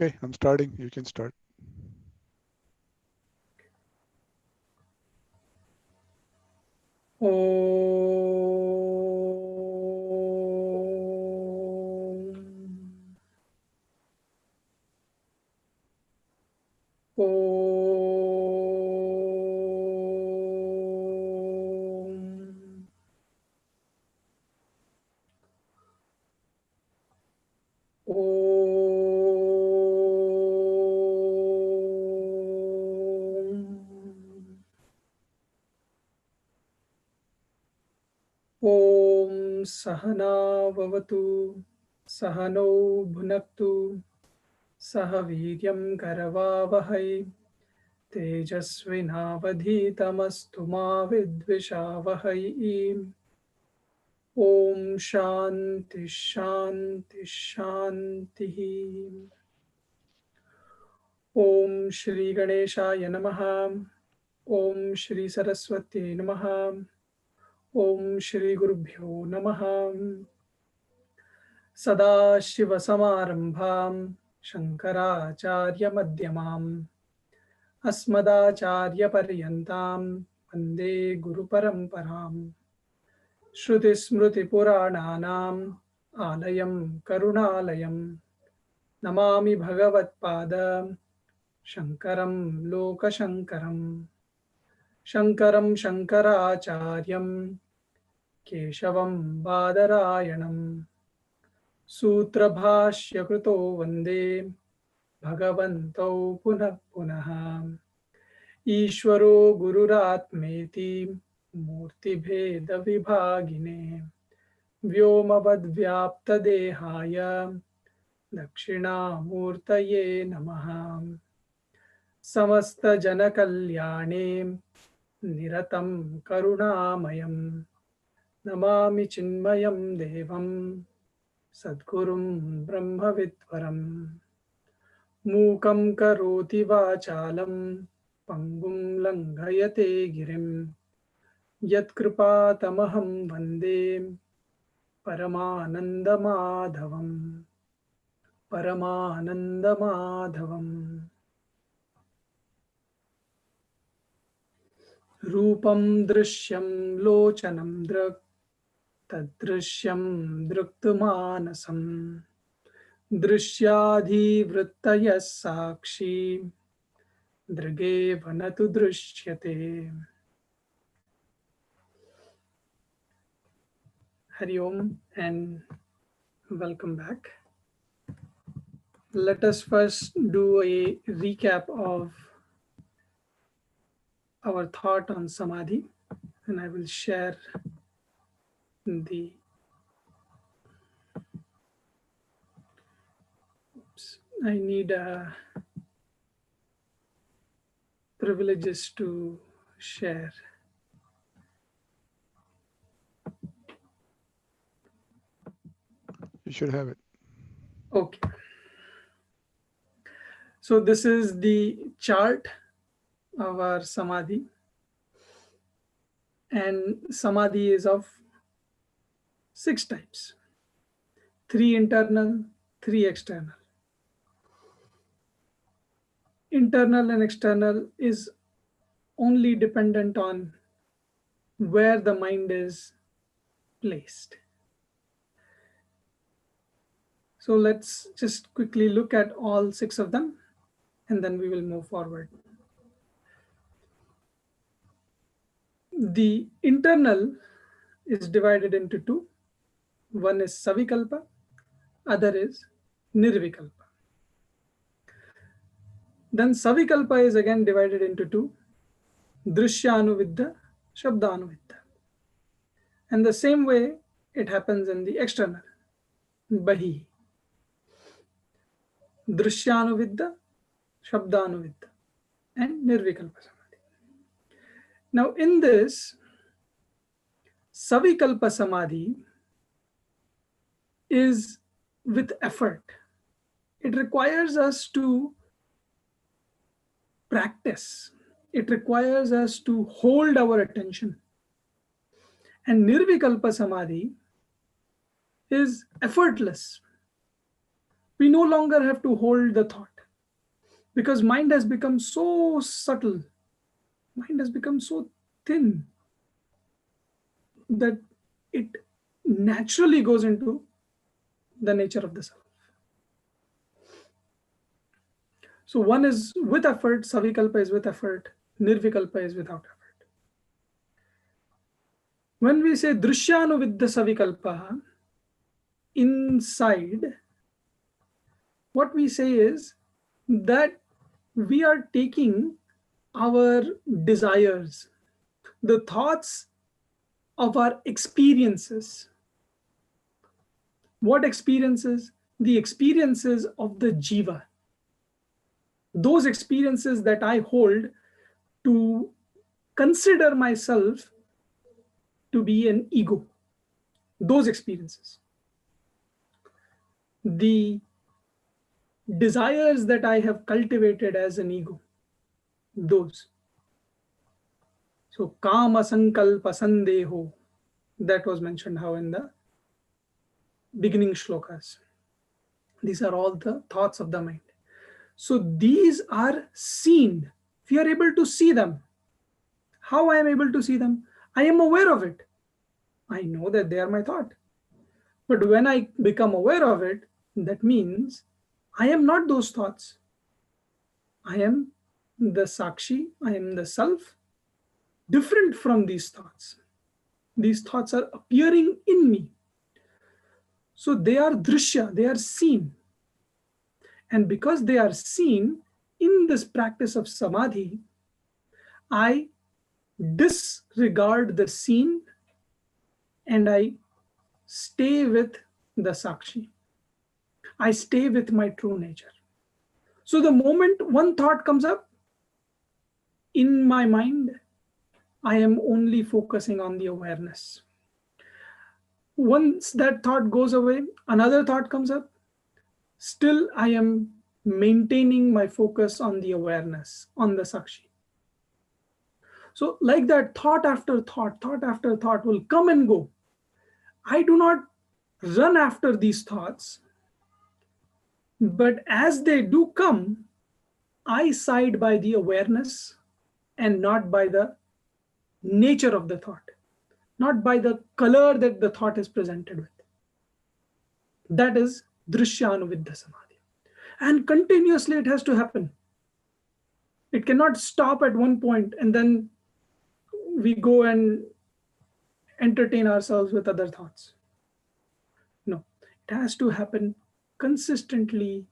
Okay, I'm starting. You can start. ॐ सहना भवतु सहनौ भुनक्तु सह वीर्यं करवावहै तेजस्विनावधीतमस्तु मा विद्विषावहै ॐ शान्ति शान्ति शान्तिः ॐ श्री गणेशाय नमः ॐ श्री सरस्वत्यै नमः ॐ श्री गुरुभ्यो नमः सदाशिवसमारम्भां शङ्कराचार्यमध्यमाम् अस्मदाचार्यपर्यन्तां वन्दे गुरुपरम्पराम् श्रुतिस्मृतिपुराणानाम् आलयं करुणालयं नमामि भगवत्पाद शङ्करं लोकशङ्करं शङ्करं शङ्कराचार्यं केशवं बादरायणम् सूत्रभाष्यकृतो वन्दे भगवन्तौ पुनः पुनः ईश्वरो गुरुरात्मेति मूर्तिभेदविभागिने व्योमवद्व्याप्तदेहाय दक्षिणामूर्तये नमः समस्तजनकल्याणे निरतं करुणामयं नमामि चिन्मयं देवं सद्गुरुं ब्रह्मविद्वरम् मूकं करोति वाचालं पङ्गुं लङ्घयते गिरिं यत्कृपातमहं वन्दे परमानन्दमाधवम् परमानन्दमाधवम् रूपं दृश्यं लोचनं दृक् तद्दृश्यं दृक्तुमानसम् दृश्याधिवृत्तयः साक्षी दृगेव न तु दृश्यते Hari Om and welcome back. Let us first do a recap of our thought on Samadhi, and I will share the I need privileges to share. You should have it. Okay. So this is the chart of our Samadhi. And Samadhi is of 6 types. 3 internal, 3 external. Internal and external is only dependent on where the mind is placed. So let's just quickly look at all 6 of them and then we will move forward. The internal is divided into 2. One is Savikalpa, other is Nirvikalpa. Then Savikalpa is again divided into 2. Drishyaanuviddha, Shabdaanuviddha. And the same way it happens in the external, Bahi. Drishyaanuviddha, Shabdaanuviddha, and Nirvikalpa Samadhi. Now in this, Savikalpa Samadhi is with effort. It requires us to practice. It requires us to hold our attention. And Nirvikalpa Samadhi is effortless. We no longer have to hold the thought, because mind has become so subtle, mind has become so thin, that it naturally goes into the nature of the self. So one is with effort, savikalpa is with effort, nirvikalpa is without effort. When we say drishyanuviddha savikalpa, inside, what we say is that we are taking our desires, the thoughts of our experiences. What experiences? The experiences of the jiva. Those experiences that I hold to consider myself to be an ego. Those experiences. The desires that I have cultivated as an ego. Those. So, kama sankalpa sandeho. That was mentioned how in the beginning shlokas. These are all the thoughts of the mind. So these are seen. We are able to see them. How I am able to see them? I am aware of it. I know that they are my thought. But when I become aware of it, that means I am not those thoughts. I am the Sakshi, I am the self, different from these thoughts. These thoughts are appearing in me. So they are drishya, they are seen. And because they are seen in this practice of samadhi, I disregard the seen and I stay with the Sakshi. I stay with my true nature. So the moment one thought comes up in my mind, I am only focusing on the awareness. Once that thought goes away, another thought comes up. Still, I am maintaining my focus on the awareness, on the Sakshi. So, like that, thought after thought will come and go. I do not run after these thoughts, but as they do come, I side by the awareness and not by the nature of the thought, not by the color that the thought is presented with. That is Drishyanu Samadhi. And continuously it has to happen. It cannot stop at one point and then we go and entertain ourselves with other thoughts. No, it has to happen consistently,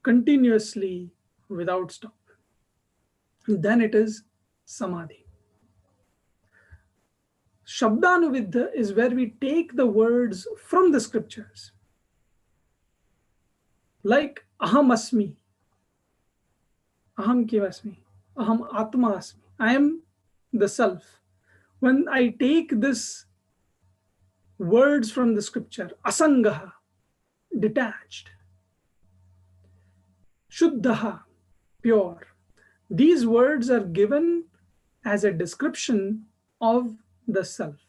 continuously, without stop. Then it is samadhi. Shabdanuviddha is where we take the words from the scriptures. Like aham asmi, aham kivasmi, aham atma asmi. I am the self. When I take this words from the scripture, asangaha, detached, shuddhaha, pure. These words are given as a description of the self.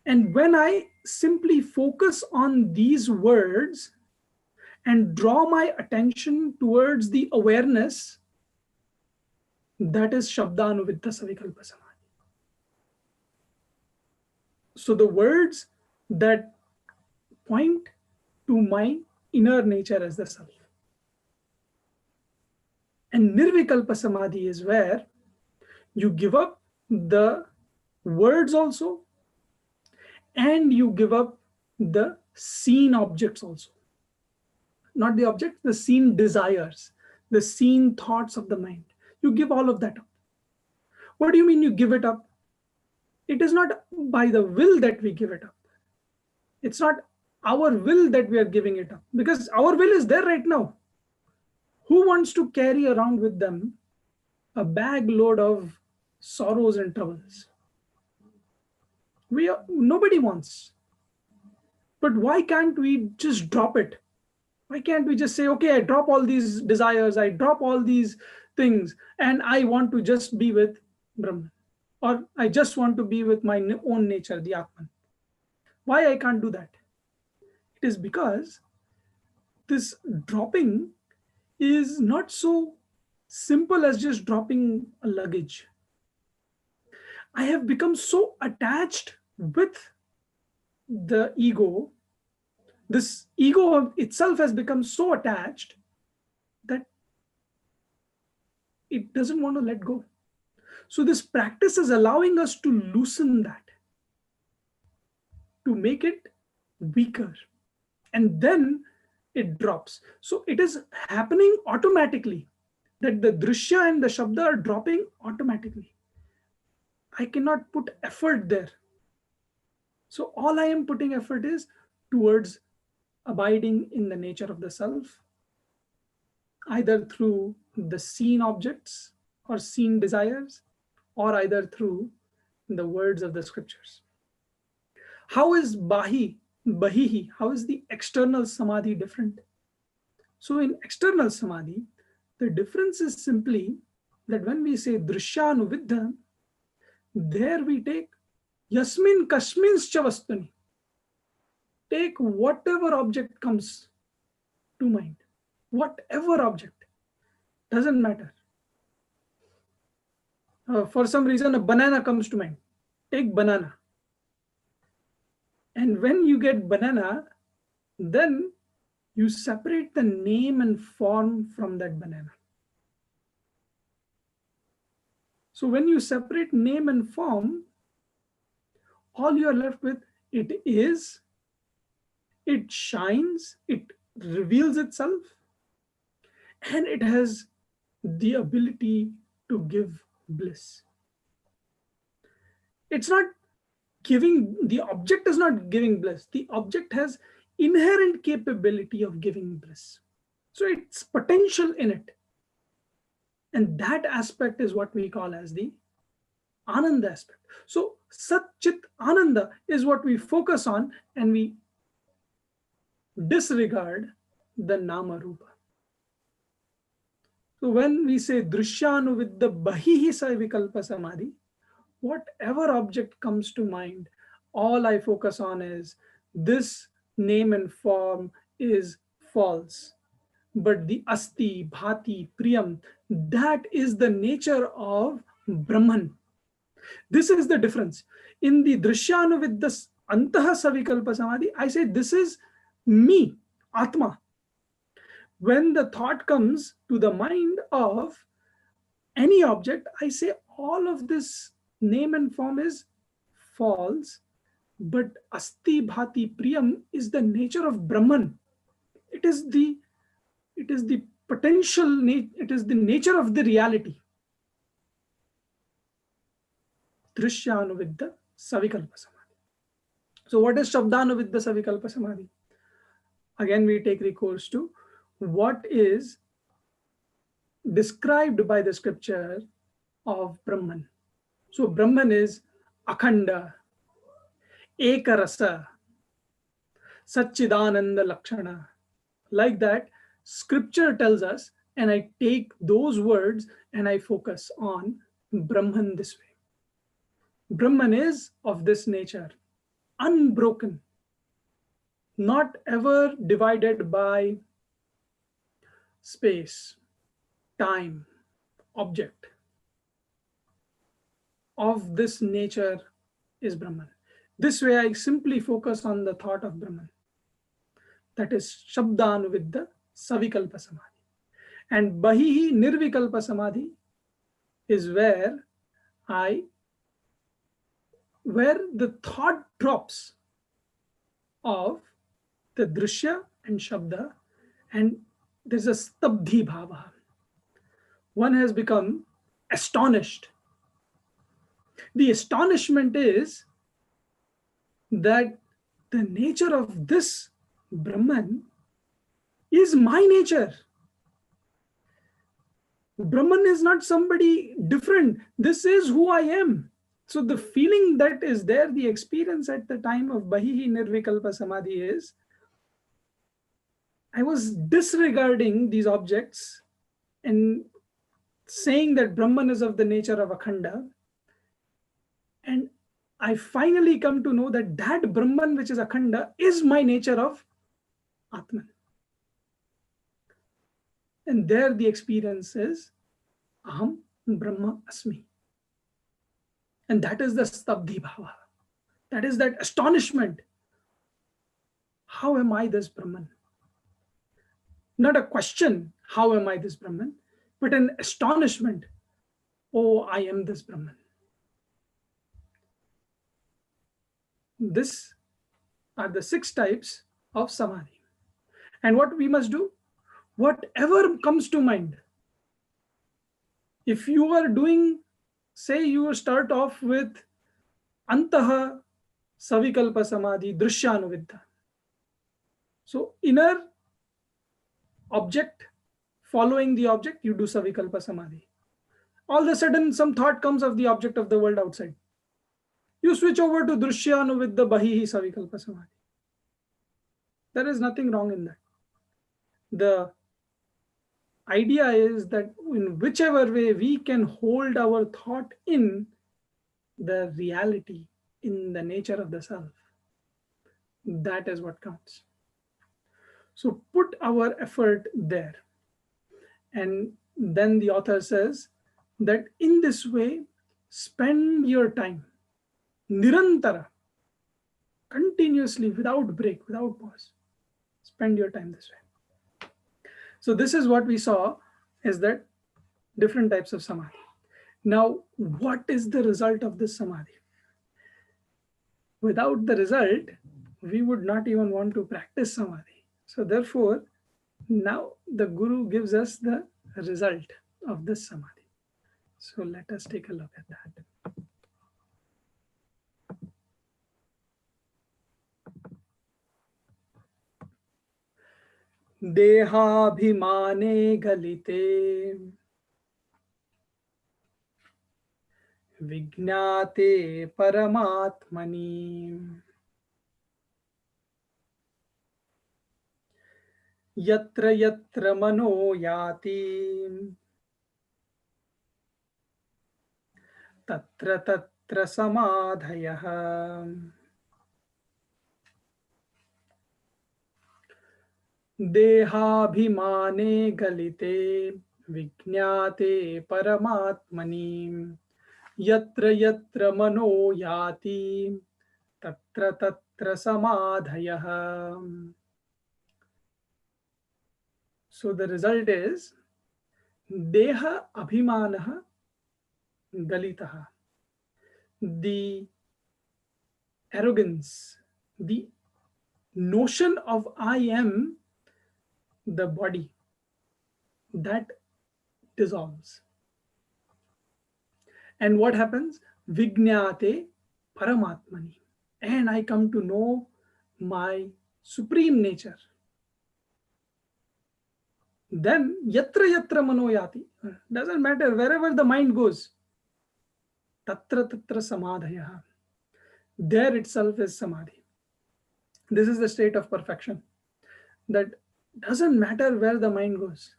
And when I simply focus on these words and draw my attention towards the awareness, that is Shabdanuviddha Savikalpa Samadhi. So the words that point to my inner nature as the self. And Nirvikalpa Samadhi is where you give up the words also, and you give up the seen objects also. Not the objects, the seen desires, the seen thoughts of the mind. You give all of that up. What do you mean you give it up? It is not by the will that we give it up. It's not our will that we are giving it up, because our will is there right now. Who wants to carry around with them a bag load of sorrows and troubles? Nobody wants. But why can't we just drop it? Why can't we just say, okay, I drop all these desires, I drop all these things, and I want to just be with Brahman, or I just want to be with my own nature, the Atman. Why I can't do that? It is because this dropping is not so simple as just dropping a luggage. I have become so attached with the ego. This ego itself has become so attached that it doesn't want to let go. So, this practice is allowing us to loosen that, to make it weaker, and then it drops. So, it is happening automatically that the drishya and the shabda are dropping automatically. I cannot put effort there. So, all I am putting effort is towards abiding in the nature of the self, either through the seen objects or seen desires, or either through the words of the scriptures. How is Bahihi, how is the external samadhi different? So, in external samadhi, the difference is simply that when we say Drshyanuviddha, there we take Yasmin Kashminscha Vastuni. Take whatever object comes to mind, whatever object, doesn't matter. For some reason, a banana comes to mind. Take banana. And when you get banana, then you separate the name and form from that banana. So when you separate name and form, all you are left with, it is, it shines, it reveals itself, and it has the ability to give bliss. It's not giving, the object is not giving bliss. The object has inherent capability of giving bliss. So it's potential in it. And that aspect is what we call as the Ananda aspect. So Sat Chit Ananda is what we focus on, and we disregard the Nama Rupa. So when we say Drishyanuviddha Bahihi Vikalpa Samadhi, whatever object comes to mind, all I focus on is this name and form is false. But the Asti, Bhati, Priyam, that is the nature of Brahman. This is the difference. In the Drishyanuviddha Antaha Savikalpa Samadhi, I say this is me, Atma. When the thought comes to the mind of any object, I say all of this name and form is false, but Asti Bhati Priyam is the nature of Brahman. It is the potential, it is the nature of the reality. Drishyanuviddha Savikalpa Samadhi. So what is Shabdanuviddha Savikalpa Samadhi? Again, we take recourse to what is described by the scripture of Brahman. So Brahman is Akhanda, Ekarasa, Satchidananda Lakshana. Like that, scripture tells us, and I take those words and I focus on Brahman this way. Brahman is of this nature, unbroken, not ever divided by space, time, object. Of this nature is Brahman. This way I simply focus on the thought of Brahman. That is Shabdanuviddha Savikalpa Samadhi. And Bahihi Nirvikalpa Samadhi is where the thought drops of the Drshya and Shabda, and there's a Stabdhi Bhava. One has become astonished. The astonishment is that the nature of this Brahman is my nature. Brahman is not somebody different. This is who I am. So the feeling that is there, the experience at the time of Bahihi Nirvikalpa Samadhi is, I was disregarding these objects and saying that Brahman is of the nature of Akhanda. And I finally come to know that that Brahman which is Akhanda is my nature of Atman. And there the experience is Aham Brahma Asmi. And that is the Stabdhi Bhava. That is that astonishment. How am I this Brahman? Not a question, how am I this Brahman? But an astonishment. Oh, I am this Brahman. This are the 6 types of Samadhi. And what we must do? Whatever comes to mind. If you are doing, say you start off with Antaha Savikalpa Samadhi Drshyanuviddha. So inner object, following the object, you do Savikalpa Samadhi. All of a sudden, some thought comes of the object of the world outside. You switch over to Drshyanuviddha Bahihi Savikalpa Samadhi. There is nothing wrong in that. The idea is that in whichever way we can hold our thought in the reality, in the nature of the self, that is what counts. So put our effort there. And then the author says that in this way, spend your time, nirantara, continuously, without break, without pause. Spend your time this way. So this is what we saw, is that different types of samadhi. Now, what is the result of this samadhi? Without the result, we would not even want to practice samadhi. So therefore, now the Guru gives us the result of this samadhi. So let us take a look at that. Dehabhimane galite Vijnate Paramatmani Yatra Yatra Mano Yati Tatra Tatra Samadhayah. Dehabhimane galite Vijnate Paramatmani Yatra Yatra Mano Yati Tatra Tatra Samadhayah. So the result is Deha Abhimanaha Galitaha. The arrogance, the notion of I am the body, that dissolves. And what happens? Vijnate Paramatmani. And I come to know my supreme nature. Then yatra yatra mano yati. Doesn't matter, wherever the mind goes. Tatra tatra samadhaya. There itself is samadhi. This is the state of perfection. That doesn't matter where the mind goes.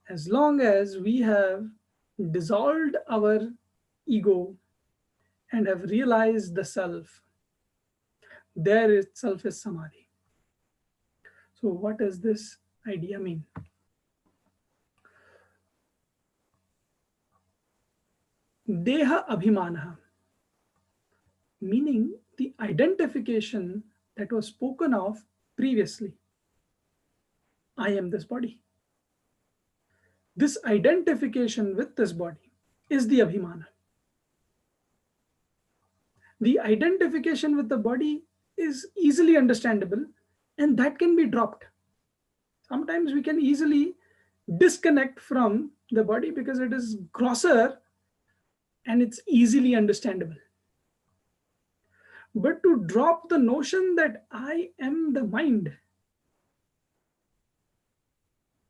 As long as we have dissolved our ego and have realized the self, there itself is samadhi. So what does this idea mean? Deha abhimanaha, meaning the identification that was spoken of previously. I am this body. This identification with this body is the abhimana. The identification with the body is easily understandable, and that can be dropped. Sometimes we can easily disconnect from the body because it is grosser and it's easily understandable. But to drop the notion that I am the mind,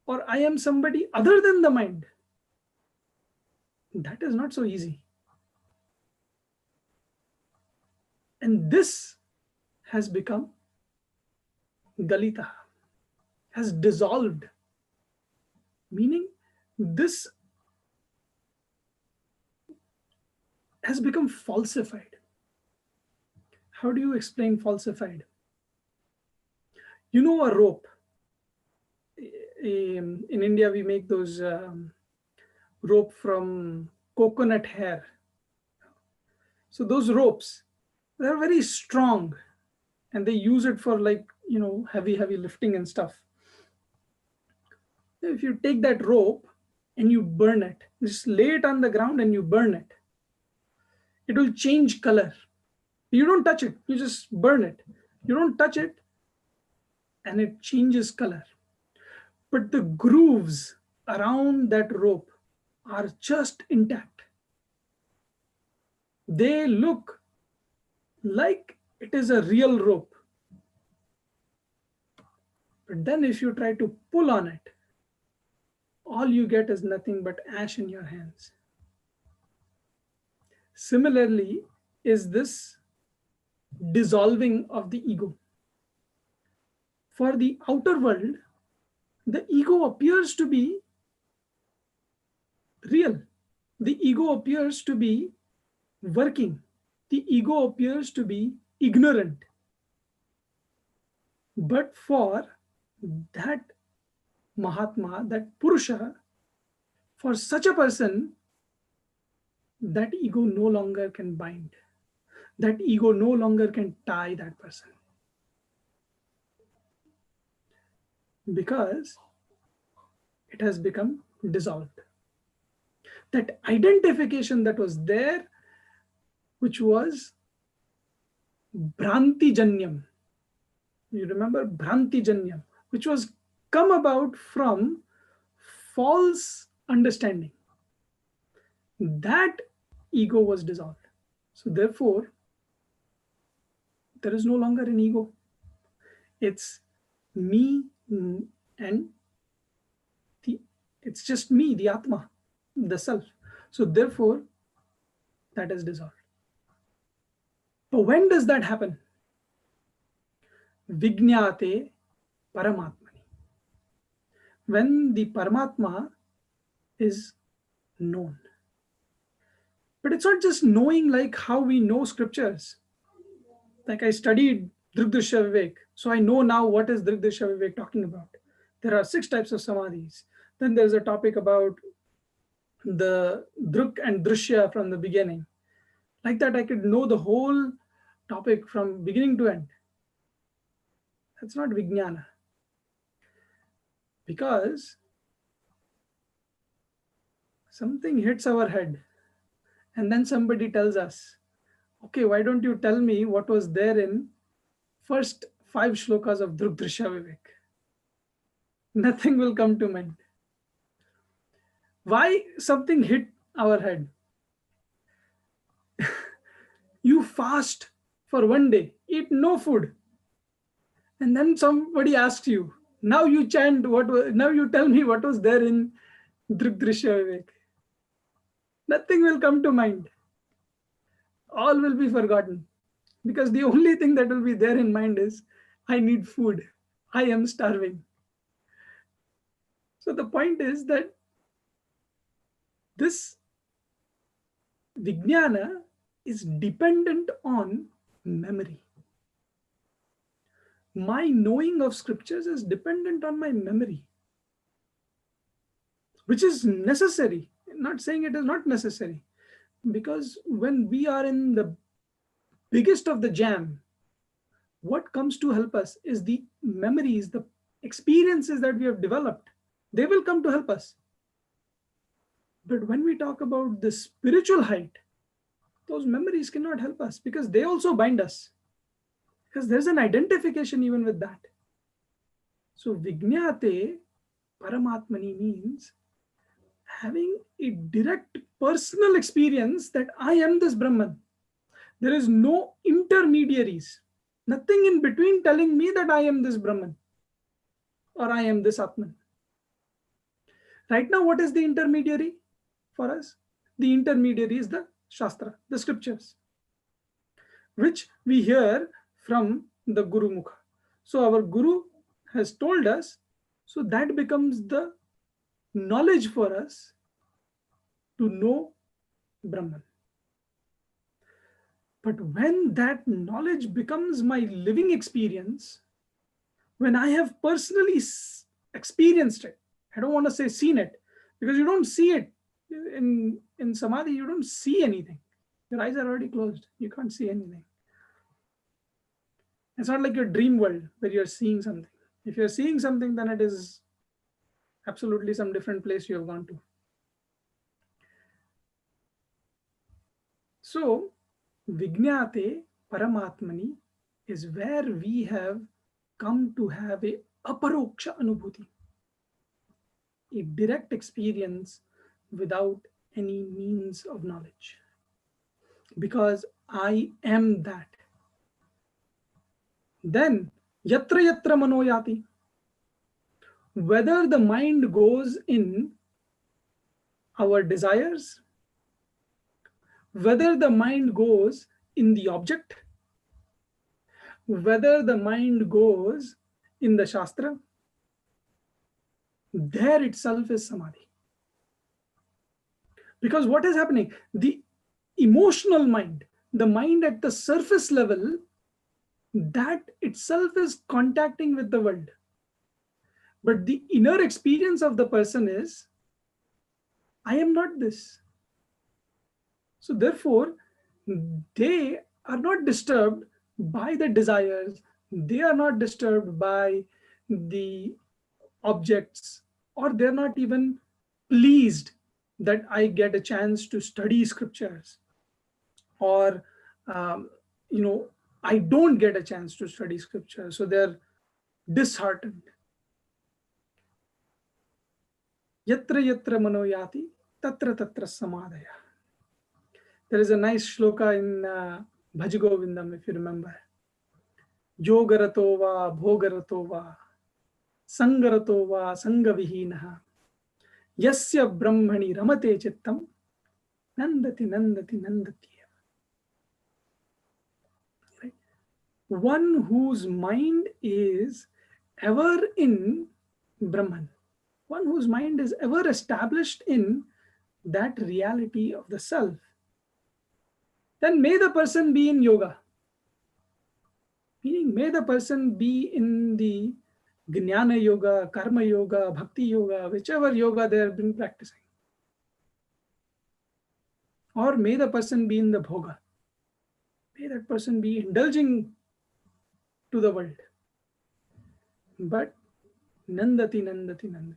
or I am somebody other than the mind, that is not so easy. And this has become Galita, has dissolved. Meaning this has become falsified. How do you explain falsified? You know a rope. in India we make those rope from coconut hair. So those ropes, they're very strong, and they use it for like heavy lifting and stuff. If you take that rope and you burn it, just lay it on the ground and you burn it, it will change color. You don't touch it, you just burn it. You don't touch it and it changes color. But the grooves around that rope are just intact. They look like it is a real rope. But then if you try to pull on it, all you get is nothing but ash in your hands. Similarly, is this dissolving of the ego. For the outer world, the ego appears to be real. The ego appears to be working. The ego appears to be ignorant. But for that Mahatma, that Purusha, for such a person, that ego no longer can bind. That ego no longer can tie that person. Because it has become dissolved. That identification that was there, which was Bhranti-janyam. You remember Bhranti-janyam, which was come about from false understanding. That ego was dissolved. So therefore, there is no longer an ego. It's me and it's just me, the Atma, the self. So therefore, that is dissolved. But when does that happen? Vijñāte Paramatmani. When the Paramatma is known. But it's not just knowing like how we know scriptures. Like I studied Drshya Vivek, so I know now what is Drshya Vivek talking about. There are 6 types of samadhis. Then there's a topic about the Druk and Drshya from the beginning. Like that, I could know the whole topic from beginning to end. That's not Vijnana. Because something hits our head and then somebody tells us, okay, why don't you tell me what was there in first 5 shlokas of Drshya Vivek? Nothing will come to mind. Why something hit our head? You fast for 1 day, eat no food, and then somebody asks you, now you chant now you tell me what was there in Drshya Vivek. Nothing will come to mind. All will be forgotten. Because the only thing that will be there in mind is, I need food. I am starving. So the point is that this Vijnana is dependent on memory. My knowing of scriptures is dependent on my memory, which is necessary. I'm not saying it is not necessary, because when we are in the biggest of the jam, what comes to help us is the memories, the experiences that we have developed. They will come to help us. But when we talk about the spiritual height, those memories cannot help us because they also bind us. Because there's an identification even with that. So Vijñāte Paramatmani means having a direct personal experience that I am this Brahman. There is no intermediaries. Nothing in between telling me that I am this Brahman or I am this Atman. Right now, what is the intermediary for us? The intermediary is the Shastra, the scriptures, which we hear from the Guru Mukha. So our Guru has told us, so that becomes the knowledge for us to know Brahman. But when that knowledge becomes my living experience, when I have personally experienced it. I don't want to say seen it, because you don't see it. In samadhi, you don't see anything. Your eyes are already closed. You can't see anything. It's not like your dream world where you're seeing something. If you're seeing something, then it is absolutely some different place you have gone to. So, Vijnate Paramatmani is where we have come to have a aparoksha anubhuti, a direct experience without any means of knowledge. Because I am that. Then, yatra yatra manoyati, whether the mind goes in our desires, whether the mind goes in the object, whether the mind goes in the Shastra, there itself is samadhi. Because what is happening? The emotional mind, the mind at the surface level, that itself is contacting with the world. But the inner experience of the person is, I am not this. So therefore, they are not disturbed by the desires, they are not disturbed by the objects, or they're not even pleased that I get a chance to study scriptures, or um, you know, I don't get a chance to study scripture, so they're disheartened. Yatra yatra manoyati tatra tatra samadhaya. There is a nice shloka in Bhaj Govindam, if you remember. Yogarato va bhogarato va sangarato va sangavihinaha yasya brahmani ramate chittam nandati nandati nandati. Right? One whose mind is ever in Brahman, one whose mind is ever established in that reality of the self, then may the person be in yoga. Meaning, may the person be in the Jnana yoga, Karma yoga, Bhakti yoga, whichever yoga they have been practicing. Or may the person be in the Bhoga. May that person be indulging to the world. But Nandati, Nandati, Nandati.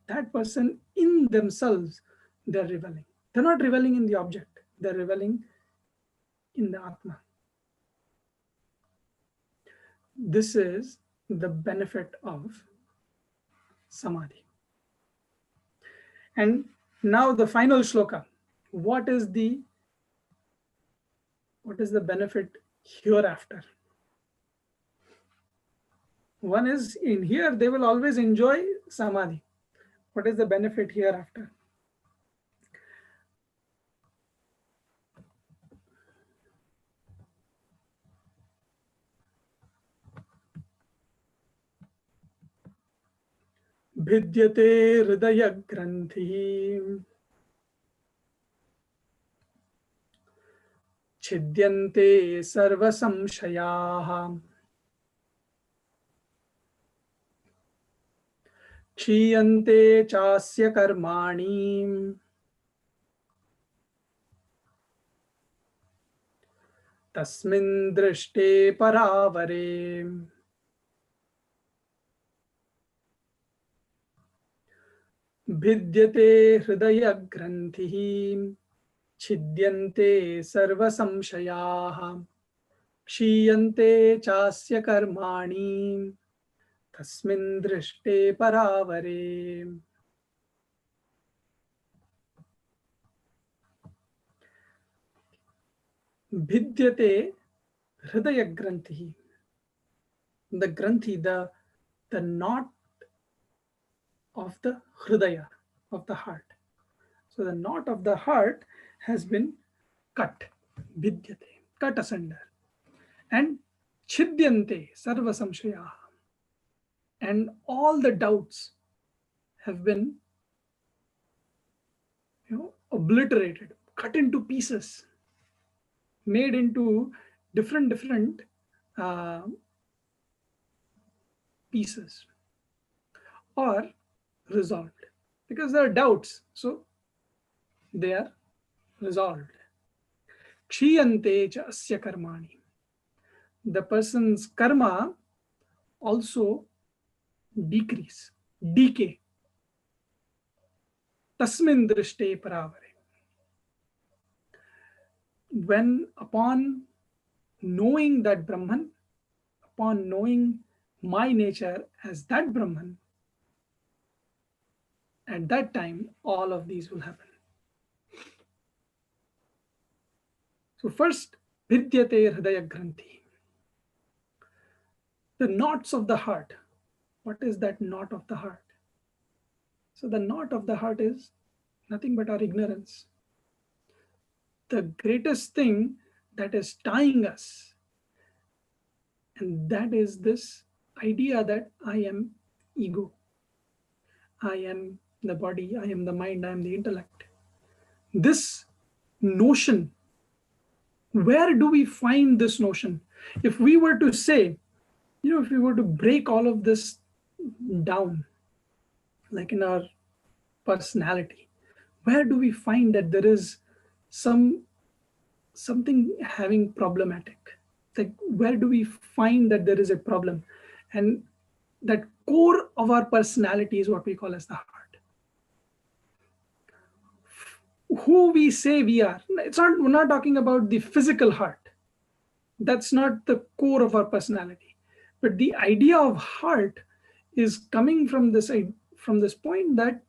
That person in themselves, they're reveling. They're not reveling in the object, they're reveling in the Atma. This is the benefit of Samadhi. And now the final shloka. What is the benefit hereafter? One is, in here they will always enjoy samadhi. What is the benefit hereafter? Bhidyate hridaya granthi छिद्यन्ते सर्व संशयाः क्षीयन्ते चास्य कर्माणि तस्मिन् दृष्टे परावरे भिद्यते हृदय ग्रन्थिः छिद्यन्ते सर्व संशयाः क्षीयन्ते चास्य कर्माणि तस्मिन् दृष्टे परावरे. भिद्यते hridaya granthi. The granthi, the knot of the hridaya, of the heart. So the knot of the heart has been cut, vidyate, cut asunder. And chidyante sarva samshaya. And all the doubts have been, obliterated, cut into pieces, made into different pieces. or resolved, because there are doubts, so they are resolved. Kshiyante cha asya karmani. The person's karma also decrease, decay. Tasmin drishte paravare. When upon knowing that Brahman, upon knowing my nature as that Brahman, at that time all of these will happen. So first, vidyate hridaya granthi, the knots of the heart. What is that knot of the heart? So the knot of the heart is nothing but our ignorance. The greatest thing that is tying us, and that is this idea that I am ego, I am the body, I am the mind, I am the intellect. This notion, where do we find this notion? If we were to say, if we were to break all of this down, like in our personality, where do we find that there is something having problematic? Like, where do we find that there is a problem? And that core of our personality is what we call as the heart. Who we say we are, we're not talking about the physical heart. That's not the core of our personality. But the idea of heart is coming from this point that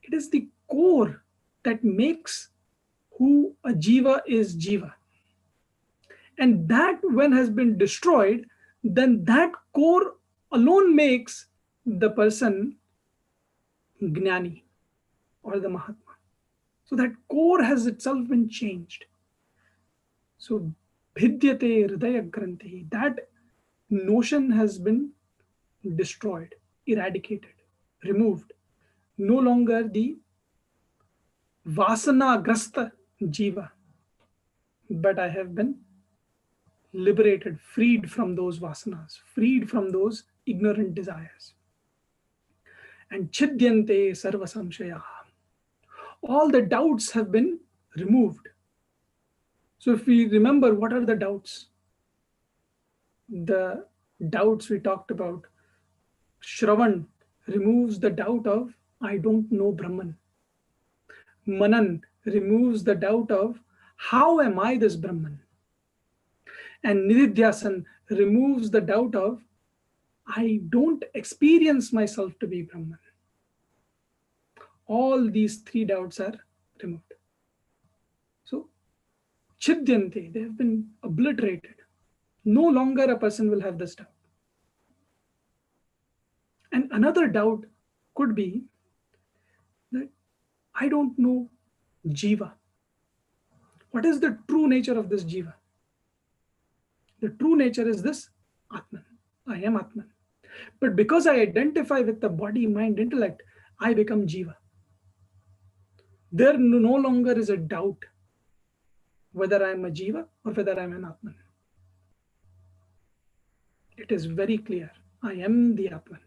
it is the core that makes who a jiva is jiva. And that, when has been destroyed, then that core alone makes the person gnani or the Mahatma. So that core has itself been changed. So bhidyate hridaya granthi, that notion has been destroyed, eradicated, removed. No longer the vasana grasta jiva, but I have been liberated, freed from those vasanas, freed from those ignorant desires. And chidyante sarva samshaya, all the doubts have been removed. So if we remember, what are the doubts? The doubts we talked about, Shravan removes the doubt of I don't know Brahman. Manan removes the doubt of how am I this Brahman? And Nididhyasan removes the doubt of I don't experience myself to be Brahman. All these three doubts are removed. So, chidyante, they have been obliterated. No longer a person will have this doubt. And another doubt could be that I don't know jiva. What is the true nature of this jiva? The true nature is this Atman. I am Atman. But because I identify with the body, mind, intellect, I become jiva. There no longer is a doubt whether I am a jiva or whether I am an Atman. It is very clear. I am the Atman.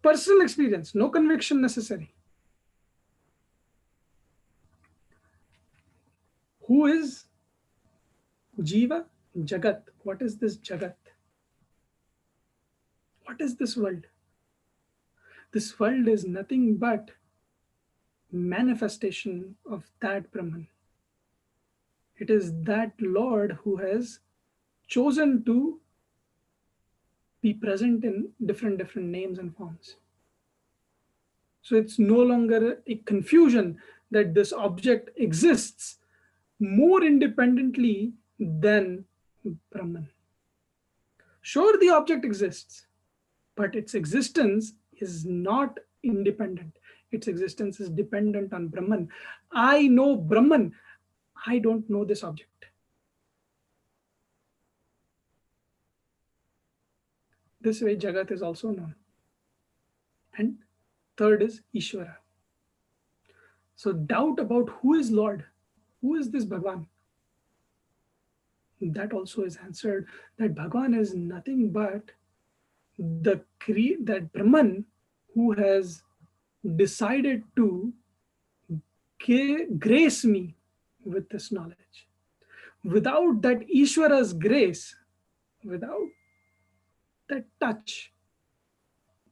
Personal experience, no conviction necessary. Who is jiva? Jagat. What is this Jagat? What is this world? This world is nothing but manifestation of that Brahman. It is that Lord who has chosen to be present in different names and forms. So it's no longer a confusion that this object exists more independently than Brahman. Sure, the object exists, but its existence is not independent. Its existence is dependent on Brahman. I know Brahman. I don't know this object. This way, Jagat is also known. And third is Ishvara. So doubt about who is Lord, who is this Bhagwan, that also is answered, that Bhagwan is nothing but that Brahman who has decided to grace me with this knowledge. Without that Ishvara's grace, without that touch,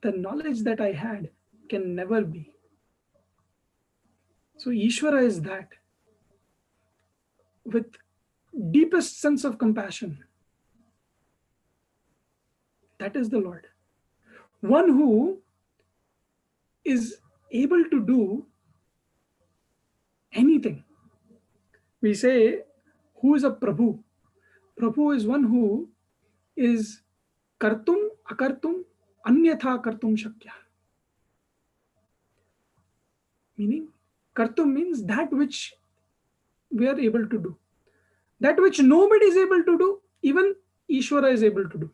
the knowledge that I had can never be. So Ishvara is that with deepest sense of compassion. That is the Lord. One who is able to do anything. We say, who is a Prabhu? Prabhu is one who is kartum, akartum, anyatha kartum shakya. Meaning, kartum means that which we are able to do. That which nobody is able to do, even Ishvara is able to do.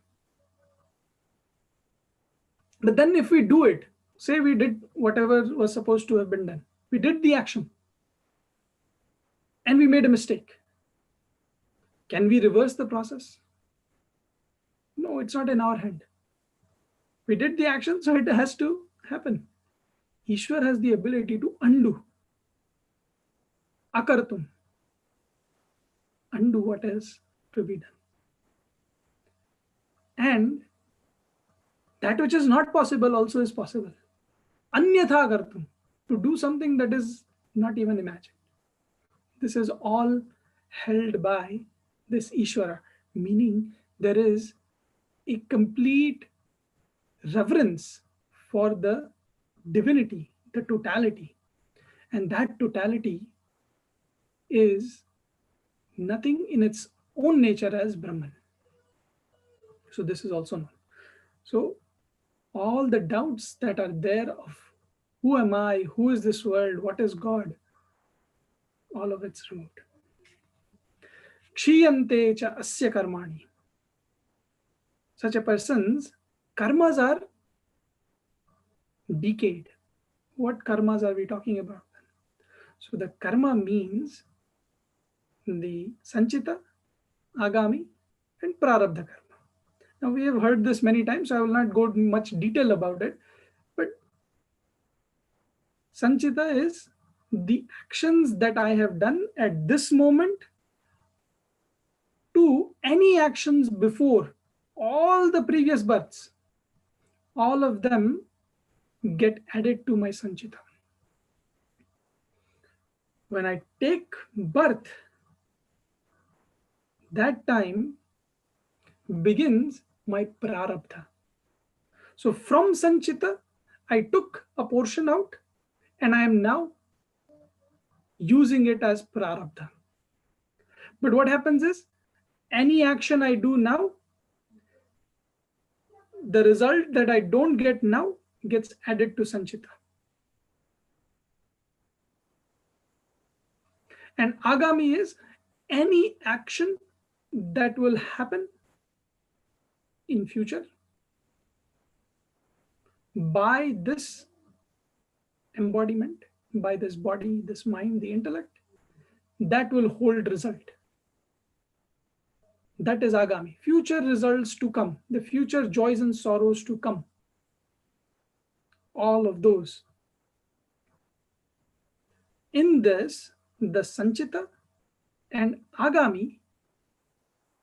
But then if we do it, say we did whatever was supposed to have been done, we did the action, and we made a mistake. Can we reverse the process? No, it's not in our hand. We did the action, so it has to happen. Ishwar has the ability to undo. Akartum. Undo what is to be done. And that which is not possible also is possible. Anyatha kartum. To do something that is not even imagined. This is all held by this Ishvara, meaning there is a complete reverence for the divinity, the totality. And that totality is nothing in its own nature as Brahman. So this is also known. So all the doubts that are there of who am I, who is this world, what is God, all of it's removed. Kshiyante cha asya karmani. Such a person's karmas are decayed. What karmas are we talking about? So the karma means the sanchita, agami, and prarabdha karma. Now we have heard this many times, so I will not go in much detail about it. But sanchita is the actions that I have done at this moment to any actions before all the previous births. All of them get added to my sanchita. When I take birth, that time begins my prarabdha. So from sanchita, I took a portion out and I am now using it as prarabdha. But what happens is, any action I do now, the result that I don't get now gets added to sanchita. And agami is any action that will happen in future by this embodiment, by this body, this mind, the intellect, that will hold result. That is agami. Future results to come, the future joys and sorrows to come. All of those. In this, the sanchita and agami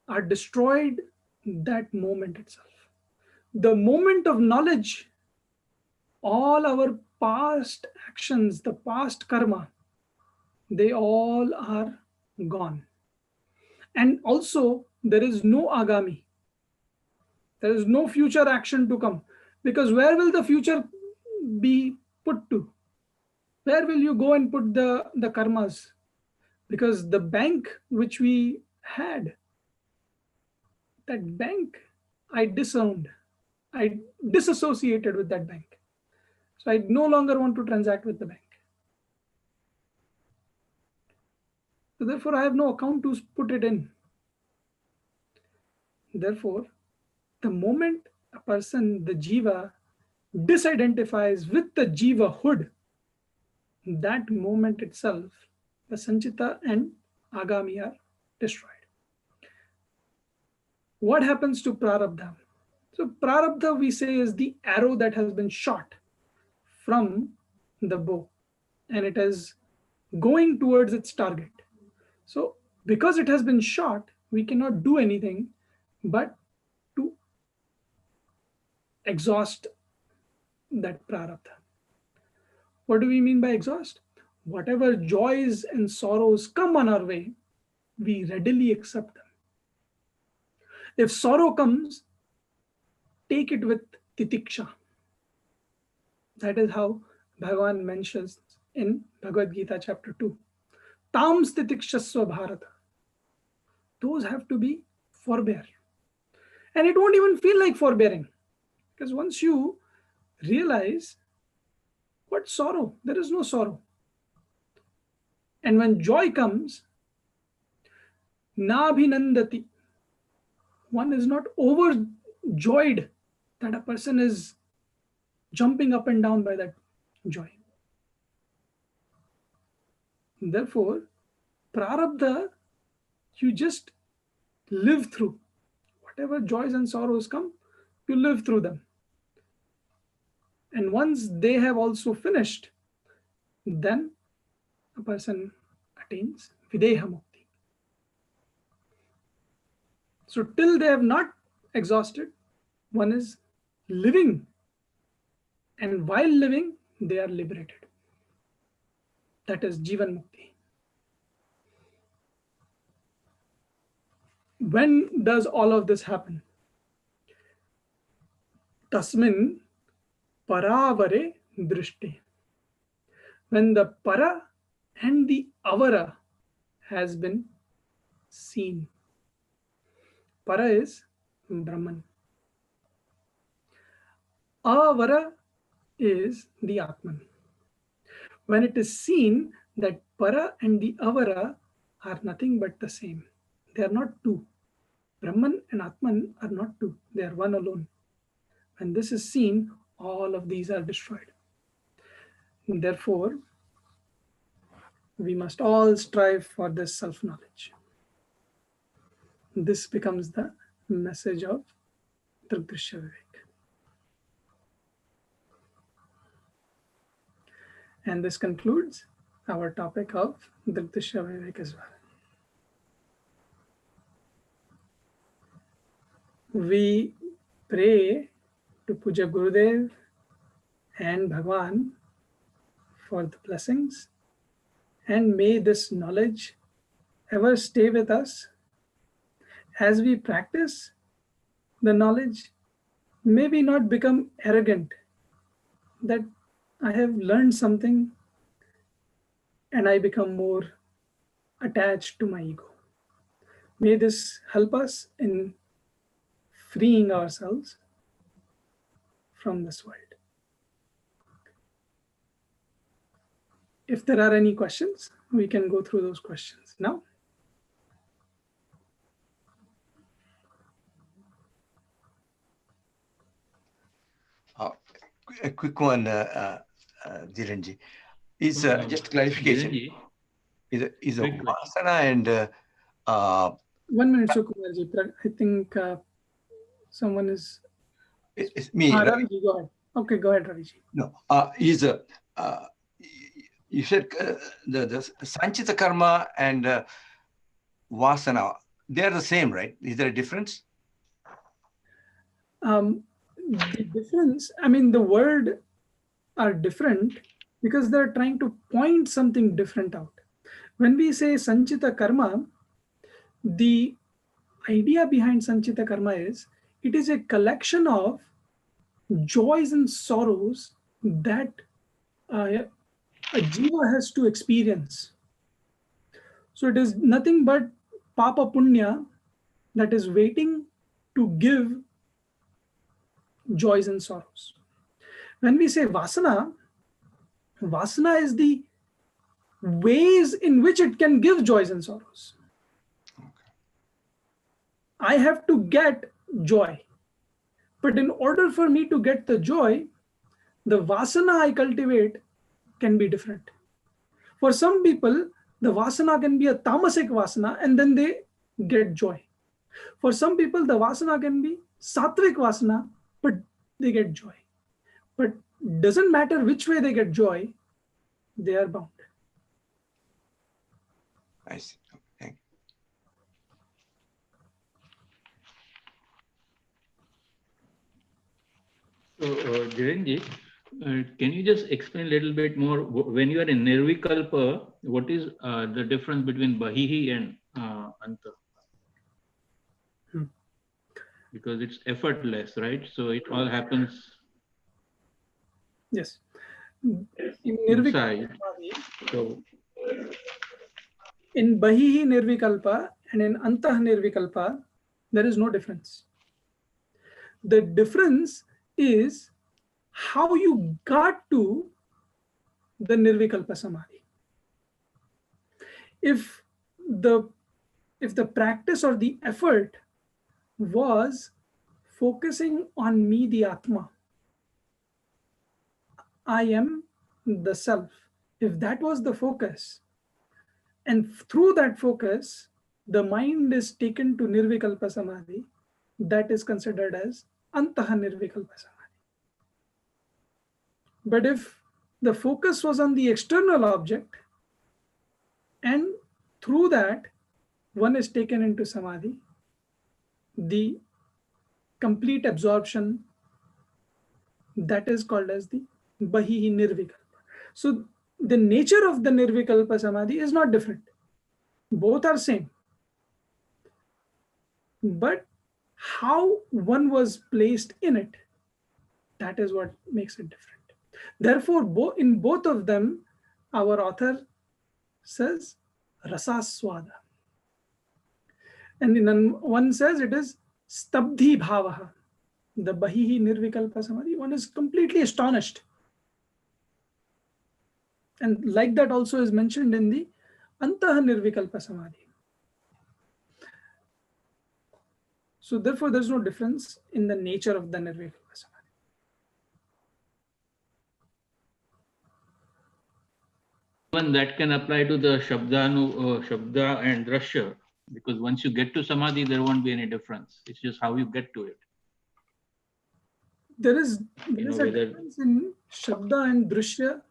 are destroyed that moment itself. The moment of knowledge, all our past actions, the past karma, they all are gone. And also, there is no agami. There is no future action to come. Because where will the future be put to? Where will you go and put the karmas? Because the bank which we had, that bank, I disowned. I disassociated with that bank. So I no longer want to transact with the bank. So therefore, I have no account to put it in. Therefore, the moment a person, the jiva, disidentifies with the jiva hood, that moment itself, the sanchita and agami are destroyed. What happens to prarabdha? So prarabdha, we say, is the arrow that has been shot. from the bow and it is going towards its target. So, because it has been shot, we cannot do anything but to exhaust that prarabdha. What do we mean by exhaust? Whatever joys and sorrows come on our way, we readily accept them. If sorrow comes, take it with titiksha. That is how Bhagavan mentions in Bhagavad Gita chapter 2. Tam stitikshasva bharata. Those have to be forbear. And it won't even feel like forbearing. Because once you realize what sorrow, there is no sorrow. And when joy comes, nabhinandati, one is not overjoyed that a person is jumping up and down by that joy. Therefore, prarabdha, you just live through. Whatever joys and sorrows come, you live through them. And once they have also finished, then a person attains videha mukti. So till they have not exhausted, one is living. And while living, they are liberated. That is jivan mukti. When does all of this happen? Tasmin paravare drishte. When the para and the avara has been seen. Para is Brahman. Avara is the Atman. When it is seen that para and the avara are nothing but the same. They are not two. Brahman and Atman are not two. They are one alone. When this is seen, all of these are destroyed. Therefore, we must all strive for this self-knowledge. This becomes the message of Drshya Viveka. And this concludes our topic of Drshya Viveka as well. We pray to Puja Gurudev and Bhagwan for the blessings, and may this knowledge ever stay with us. As we practice the knowledge, may we not become arrogant that I have learned something and I become more attached to my ego. May this help us in freeing ourselves from this world. If there are any questions, we can go through those questions now. A quick one, Dhirenji. Is just clarification. Dhirenji, Is a vasana and 1 minute, Sukumarji. I think someone is. it's me. Raviji, go ahead. Okay, go ahead, Raviji. No, is a you said the sanchita karma and vasana, they are the same, right? Is there a difference? The difference, I mean, the word are different because they're trying to point something different out. When we say sanchita karma, the idea behind sanchita karma is it is a collection of joys and sorrows that a jiva has to experience. So it is nothing but papa punya that is waiting to give joys and sorrows. When we say vasana, vasana is the ways in which it can give joys and sorrows. I have to get joy. But in order for me to get the joy, the vasana I cultivate can be different. For some people, the vasana can be a tamasic vasana and then they get joy. For some people, the vasana can be sattvic vasana, but they get joy. But doesn't matter which way they get joy, they are bound. I see. Okay, thank So, Dhirenji, can you just explain a little bit more? When you are in Nirvikalpa, what is the difference between Bahihi and Anta? Because it's effortless, right? So it all happens Yes. In inside. Nirvikalpa, So, in Bahihi Nirvikalpa and in Antah Nirvikalpa, there is no difference. The difference is how you got to the Nirvikalpa Samadhi. If the practice or the effort was focusing on me, the Atma, I am the self. If that was the focus, and through that focus, the mind is taken to Nirvikalpa Samadhi, that is considered as Antaha Nirvikalpa Samadhi. But if the focus was on the external object, and through that one is taken into Samadhi, the complete absorption, that is called as the Bahihi Nirvikalpa. So the nature of the Nirvikalpa Samadhi is not different. Both are same. But how one was placed in it, that is what makes it different. Therefore, in both of them, our author says rasaswada. And in one says it is stabdhi bhavaha. The Bahihi Nirvikalpa Samadhi, one is completely astonished. And like that also is mentioned in the Antaha Nirvikalpa Samadhi. So therefore, there's no difference in the nature of the Nirvikalpa Samadhi. even that can apply to the Shabda and Drshya, because once you get to Samadhi, there won't be any difference. It's just how you get to it. There is a whether difference in Shabda and Drshya.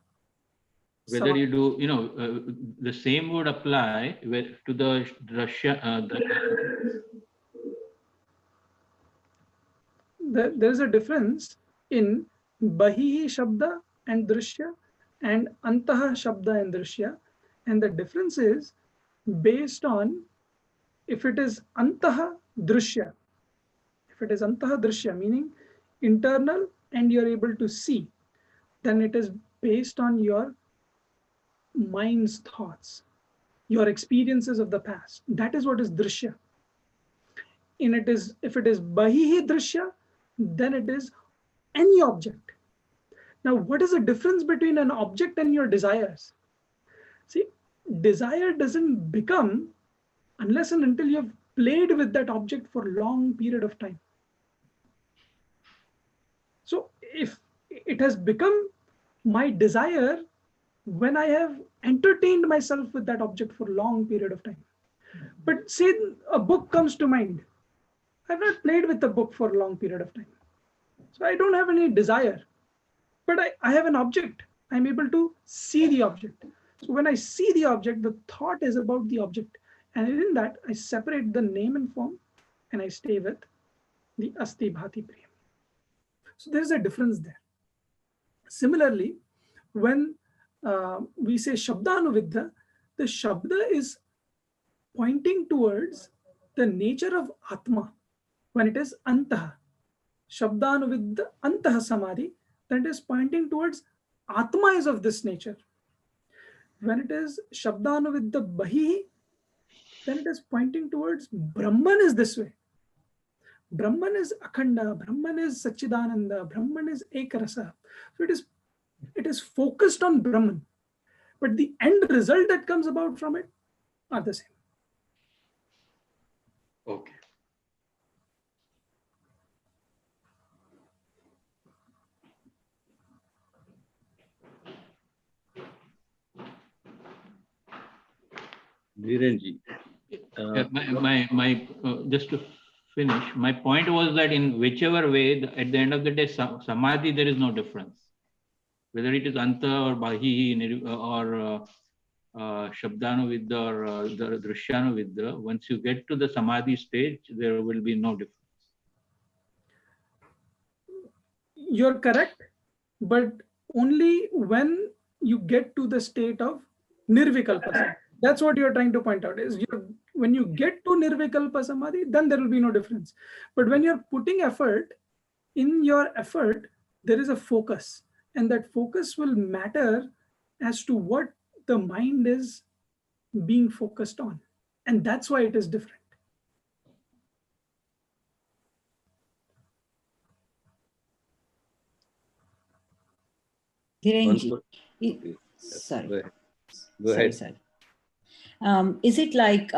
whether you do, the same would apply to the Drshya. There is a difference in Bahihi Shabda and Drshya and Antaha Shabda and Drshya. And the difference is based on if it is Antaha Drshya. If it is Antaha Drshya, meaning internal and you're able to see, then it is based on your mind's thoughts, your experiences of the past. That is what is Drshya. If it is Bahihi Drshya, then it is any object. Now, what is the difference between an object and your desires? See, desire doesn't become unless and until you have played with that object for a long period of time. So if it has become my desire when I have entertained myself with that object for a long period of time. But say a book comes to mind. I've not played with the book for a long period of time. So I don't have any desire. But I have an object. I'm able to see the object. So when I see the object, the thought is about the object. And in that, I separate the name and form and I stay with the Asti Bhati Priyam. So there is a difference there. Similarly, when we say Shabdanuviddha, the Shabda is pointing towards the nature of Atma when it is Antaha. Shabdanuviddha Antaha Samadhi, that is pointing towards Atma is of this nature. When it is Shabdanuviddha Bahihi, then it is pointing towards Brahman is this way. Brahman is Akhanda, Brahman is Sachidananda, Brahman is Ekarasa. So it is focused on Brahman. But the end result that comes about from it are the same. Okay. Dhirenji. Just to finish, my point was that in whichever way, at the end of the day, Samadhi, there is no difference. whether it is Anta or Bahihi or Shabdanovidya or Drishyanovidya, once you get to the Samadhi stage, there will be no difference. You're correct, but only when you get to the state of Nirvikalpa Samadhi. That's what you're trying to point out, is when you get to Nirvikalpa Samadhi, then there will be no difference. But when you're putting effort, in your effort, there is a focus, and that focus will matter as to what the mind is being focused on. And that's why it is different. Dhirenji, sorry. Go ahead. Sorry. Is it like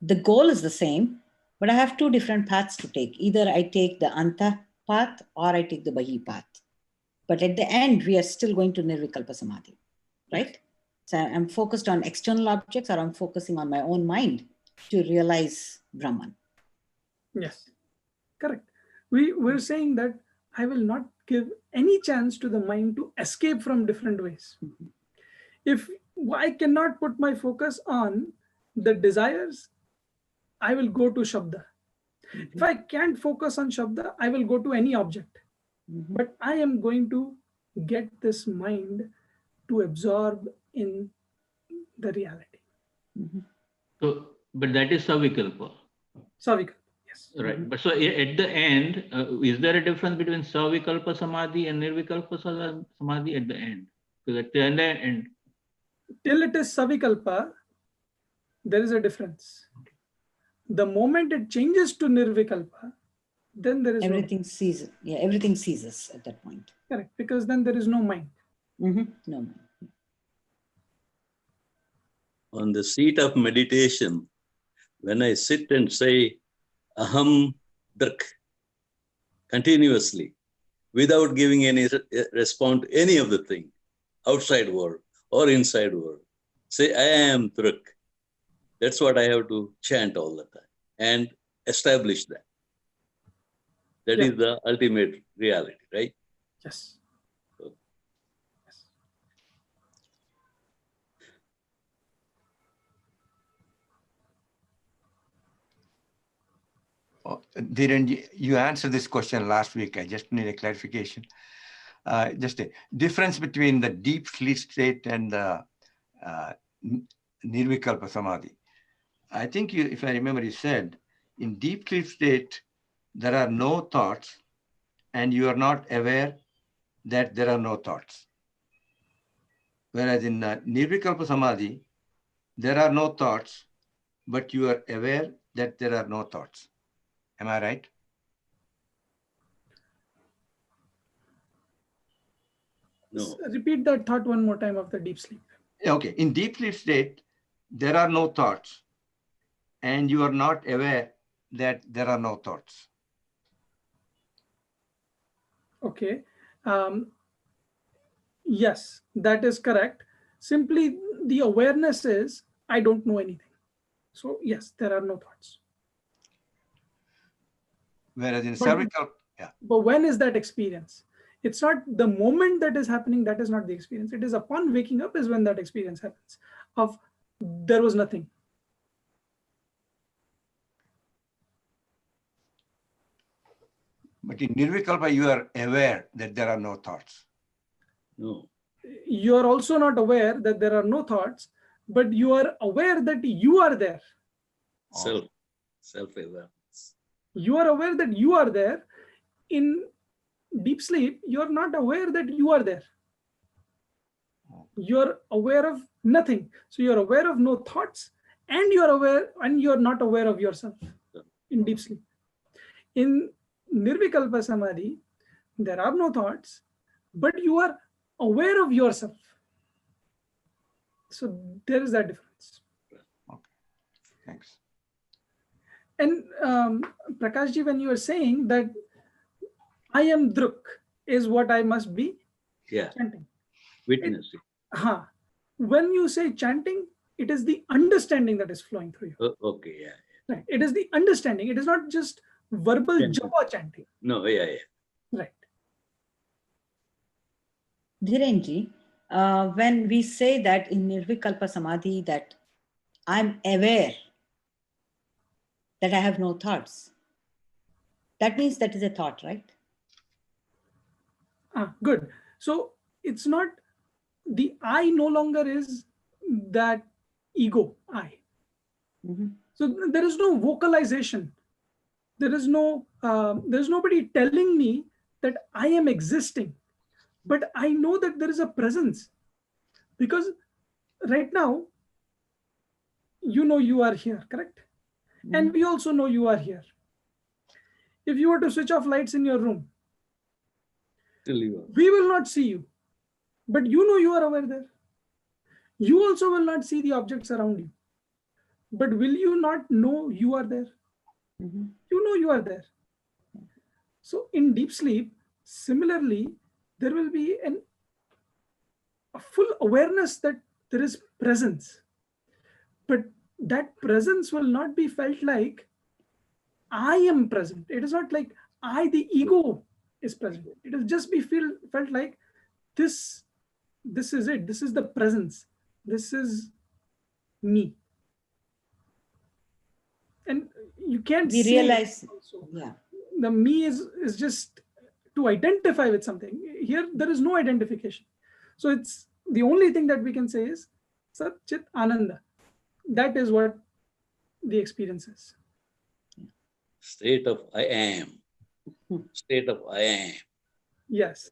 the goal is the same, but I have two different paths to take? Either I take the Anta path or I take the Bahi path. But at the end, we are still going to Nirvikalpa Samadhi, right? So I'm focused on external objects, or I'm focusing on my own mind to realize Brahman. Yes, correct. We're saying that I will not give any chance to the mind to escape from different ways. Mm-hmm. If I cannot put my focus on the desires, I will go to Shabda. Mm-hmm. If I can't focus on Shabda, I will go to any object. Mm-hmm. But I am going to get this mind to absorb in the reality. Mm-hmm. So, but that is Savikalpa. Savikalpa, yes. Right. But so at the end, is there a difference between Savikalpa Samadhi and Nirvikalpa Samadhi at the end? Because at the end, till it is Savikalpa, there is a difference. The moment it changes to Nirvikalpa, then there is everything ceases. Yeah, everything ceases at that point. Correct, because then there is no mind. Mm-hmm. No mind. On the seat of meditation, when I sit and say aham drak continuously, without giving any response to any of the thing, outside world or inside world, say I am drak. That's what I have to chant all the time and establish that. That is the ultimate reality, right? Yes. Yes. Dhiren, you answered this question last week. I just need a clarification. Just a difference between the deep sleep state and the Nirvikalpa Samadhi. I think you, if I remember, you said in deep sleep state, there are no thoughts and you are not aware that there are no thoughts. Whereas in Nirvikalpa Samadhi, there are no thoughts, but you are aware that there are no thoughts. Am I right? No. Repeat that thought one more time of the deep sleep. Okay. In deep sleep state, there are no thoughts and you are not aware that there are no thoughts. Okay. Yes, that is correct. Simply the awareness is, I don't know anything. So yes, there are no thoughts. Whereas in cervical, But when is that experience? It's not the moment that is happening, that is not the experience. It is upon waking up is when that experience happens of there was nothing. But in Nirvikalpa, you are aware that there are no thoughts. No. You are also not aware that there are no thoughts, but you are aware that you are there. Self-awareness. You are aware that you are there. In deep sleep, you are not aware that you are there. You are aware of nothing. So you are aware of no thoughts, and you are aware, and you are not aware of yourself in deep sleep. In Nirvikalpa Samadhi, there are no thoughts, but you are aware of yourself. So there is that difference. Okay, thanks. And Prakashji, when you are saying that I am Druk is what I must be chanting. Witnessing. When you say chanting, it is the understanding that is flowing through you. Okay, Right. It is the understanding. It is not just verbal japa chanting. No, Right. Dhirenji, when we say that in Nirvikalpa Samadhi that I'm aware that I have no thoughts, that means that is a thought, right? Good. So it's not, the I no longer is that ego I. Mm-hmm. So there is no vocalization. There's nobody telling me that I am existing, but I know that there is a presence, because right now, you are here, correct? Mm-hmm. And we also know you are here. If you were to switch off lights in your room, we will not see you, but you are over there. You also will not see the objects around you, but will you not know you are there? Mm-hmm. You know you are there. So in deep sleep, similarly, there will be a full awareness that there is presence, but that presence will not be felt like I am present. It is not like I, the ego, is present. It will just be felt like this is it. This is the presence. This is me. And you can't We say realize, also. yeah. The me is just to identify with something. Here, there is no identification. So it's the only thing that we can say is Sat Chit Ananda. That is what the experience is. State of I am. State of I am. Yes.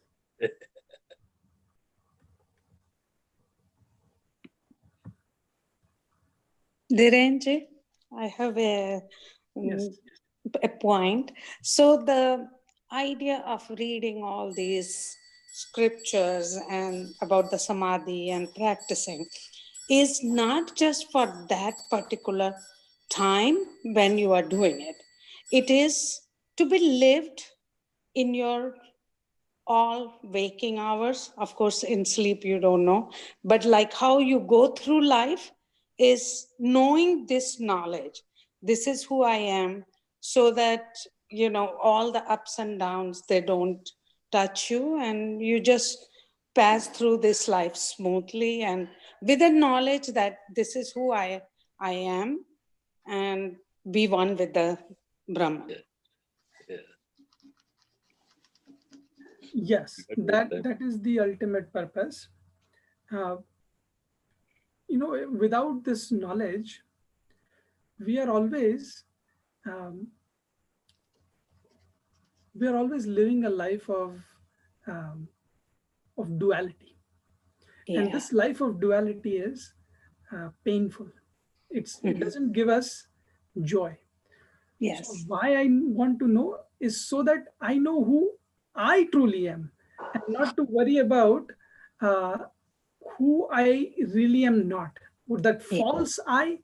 Dhirenji, I have Yes. a point. So the idea of reading all these scriptures and about the samadhi and practicing is not just for that particular time when you are doing it. It is to be lived in your all waking hours. Of course, in sleep, you don't know, but like how you go through life is knowing this knowledge. This is who I am, so that, all the ups and downs, they don't touch you, and you just pass through this life smoothly and with the knowledge that this is who I am, and be one with the Brahman. Yeah. Yes, that is the ultimate purpose. Without this knowledge, we are always living a life of duality. Yeah. And this life of duality is painful. It doesn't give us joy. Yes. So why I want to know is so that I know who I truly am, and not to worry about who I really am not. Or that false I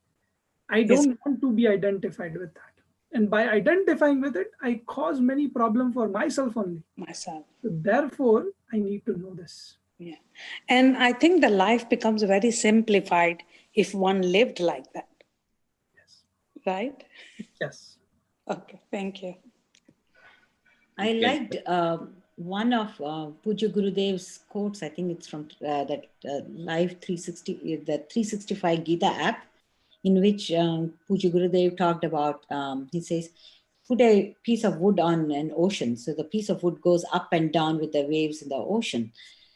don't want to be identified with that. And by identifying with it, I cause many problems for myself only. Myself. So therefore, I need to know this. Yeah. And I think the life becomes very simplified if one lived like that. Yes. Right? Yes. Okay, thank you. I liked one of Puja Gurudev's quotes. I think it's from that Live 360, the 365 Gita app, in which Puja Gurudev talked about, he says, put a piece of wood on an ocean. So the piece of wood goes up and down with the waves in the ocean.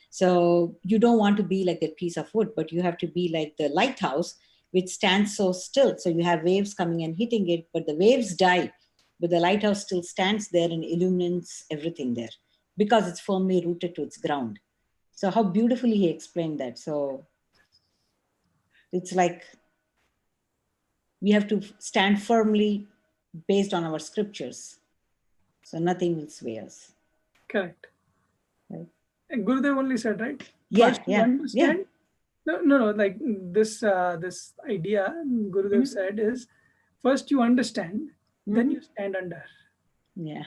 So you don't want to be like that piece of wood, but you have to be like the lighthouse, which stands so still. So you have waves coming and hitting it, but the waves die, but the lighthouse still stands there and illuminates everything there because it's firmly rooted to its ground. So how beautifully he explained that. So it's like we have to stand firmly based on our scriptures. So nothing will sway us. Correct. Right. And Gurudev only said, right? Yeah, First you understand. Yeah. No. Like this idea Gurudev said is, first you understand, then you stand under. Yeah.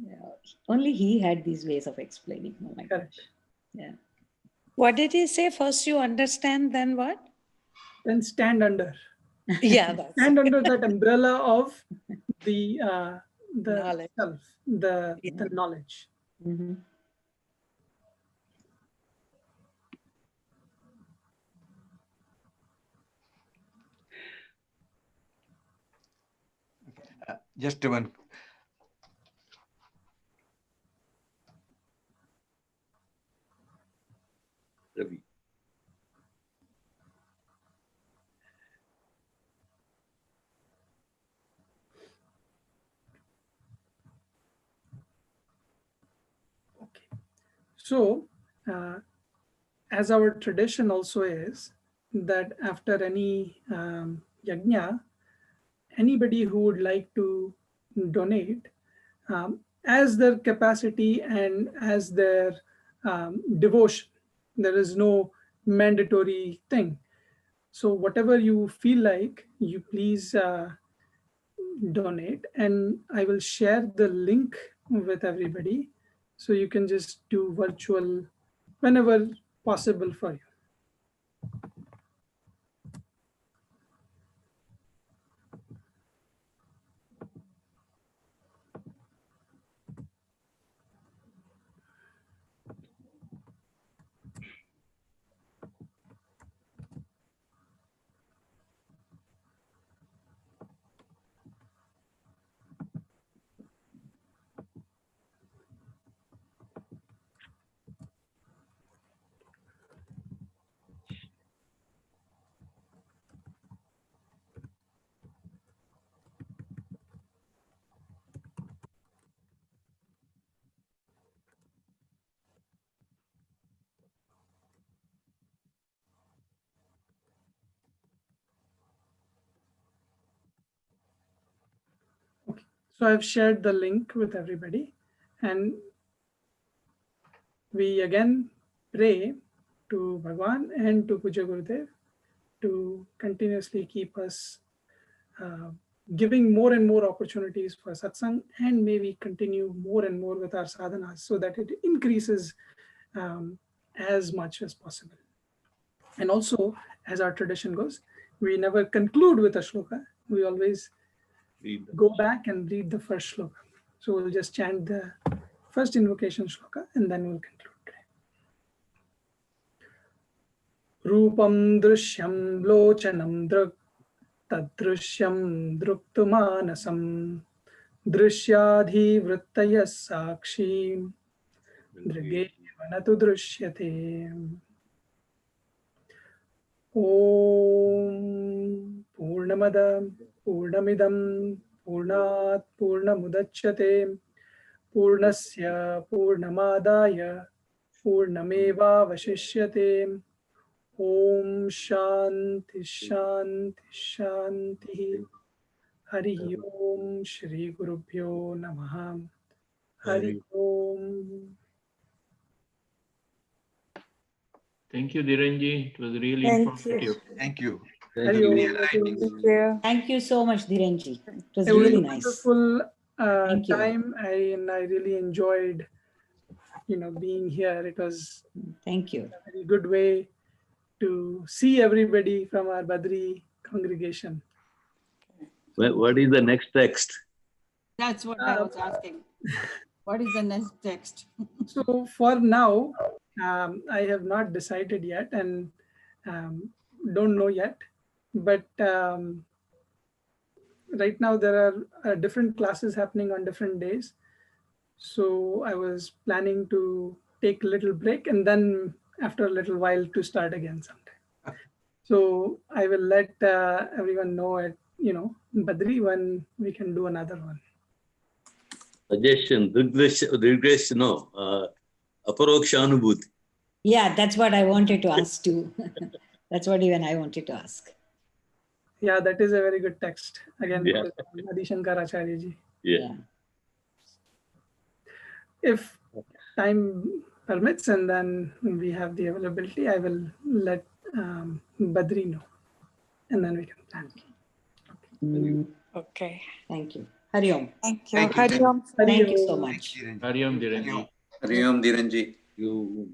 Yeah. Only he had these ways of explaining. Oh my Correct. gosh. Yeah. What did he say? First you understand, then what? Then stand under. Yeah, that's Stand under that umbrella of the knowledge. self, the knowledge. Mm-hmm. Just one. Ravi. Okay. So, as our tradition also is that after any yajna, anybody who would like to donate as their capacity and as their devotion, there is no mandatory thing. So whatever you feel like, you please donate, and I will share the link with everybody. So you can just do virtual whenever possible for you. Okay. So I've shared the link with everybody, and we again pray to Bhagwan and to Puja Gurudev to continuously keep us giving more and more opportunities for satsang, and maybe continue more and more with our sadhanas so that it increases as much as possible. And also, as our tradition goes, we never conclude with a shloka. We always go back and read the first shloka. So we'll just chant the first invocation shloka and then we'll conclude. Rupam drishyam lochanam drag tadrishyam druktumanasam drishyadhi vrittaya sakshi drige vanatu drishyate. Om Purnamada Purnamidam Purnat Purnamudachyate Purnasya Purnamadaya Purnameva Vashishyate. Om Shanti Shanti Shanti. Hari Om Shri Gurubhyo Namaha. Hari Om. Thank you, Dhirenji. It was really Thank informative. Thank you. Hari Om. Thank you. Thank you so much, Dhirenji. It was It was really a nice. wonderful Thank you. time, and I really enjoyed, being here. It was Thank you. a very good way to see everybody from our Badri congregation. What is the next text? That's what I was asking. What is the next text? So for now, I have not decided yet and don't know yet. But right now there are different classes happening on different days. So I was planning to take a little break and then after a little while to start again sometime. So I will let everyone know at, Badri when we can do another one. Suggestion, Drshya, no, Aparokshanubhuti. Yeah, that's what I wanted to ask too. That's what even I wanted to ask. Yeah, that is a very good text. Again, Yeah. Adi Shankaracharya ji. Yeah. If time permits and then we have the availability, I will let Badri know and then we can plan. Okay. Thank you. Hari Om. Thank you. Thank you. Hari Om. Thank you so much. Hari Om, Dhirenji. Hari Om, Dhirenji. You